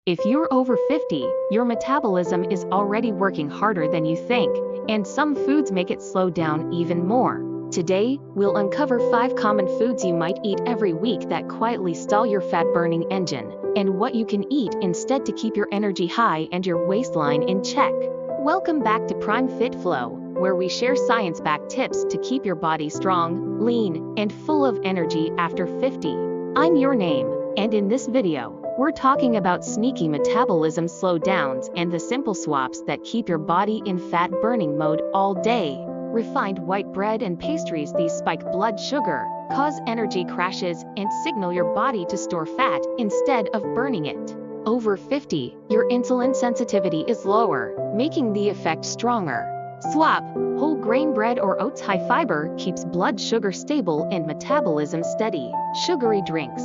If you're over 50, your metabolism is already working harder than you think, and some foods make it slow down even more. Today, we'll uncover 5 common foods you might eat every week that quietly stall your fat-burning engine, and what you can eat instead to keep your energy high and your waistline in check. Welcome back to Prime Fit Flow, where we share science-backed tips to keep your body strong, lean, and full of energy after 50. I'm your name, and in this video, we're talking about sneaky metabolism slowdowns and the simple swaps that keep your body in fat-burning mode all day. Refined white bread and pastries, these spike blood sugar, cause energy crashes, and signal your body to store fat instead of burning it. Over 50, your insulin sensitivity is lower, making the effect stronger. Swap whole grain bread or oats. High fiber keeps blood sugar stable and metabolism steady. Sugary drinks,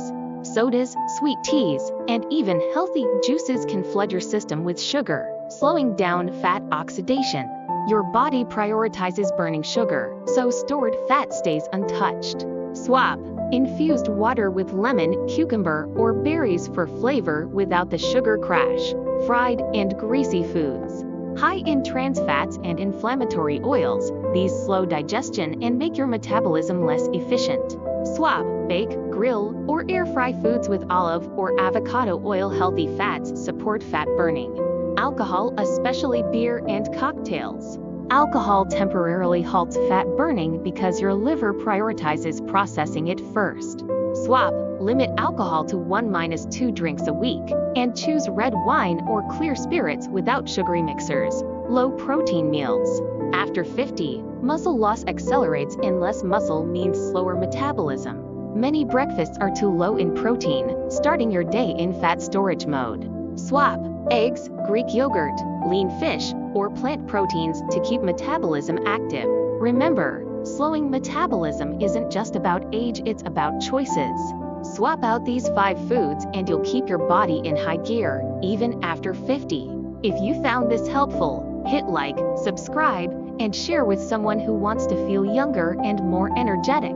sodas, sweet teas, and even healthy juices can flood your system with sugar, slowing down fat oxidation. Your body prioritizes burning sugar, so stored fat stays untouched. Swap infused water with lemon, cucumber, or berries for flavor without the sugar crash. Fried and greasy foods, high in trans fats and inflammatory oils, these slow digestion and make your metabolism less efficient. Swap bake, grill, or air fry foods with olive or avocado oil. Healthy fats support fat burning. Alcohol, especially beer and cocktails. Alcohol temporarily halts fat burning because your liver prioritizes processing it first. Swap limit alcohol to 1-2 drinks a week, and choose red wine or clear spirits without sugary mixers. Low protein meals. After 50, muscle loss accelerates, and less muscle means slower metabolism. Many breakfasts are too low in protein, starting your day in fat storage mode. Swap eggs, Greek yogurt, lean fish, or plant proteins to keep metabolism active. Remember, slowing metabolism isn't just about age, it's about choices. Swap out these 5 foods and you'll keep your body in high gear, even after 50. If you found this helpful, hit like, subscribe, and share with someone who wants to feel younger and more energetic.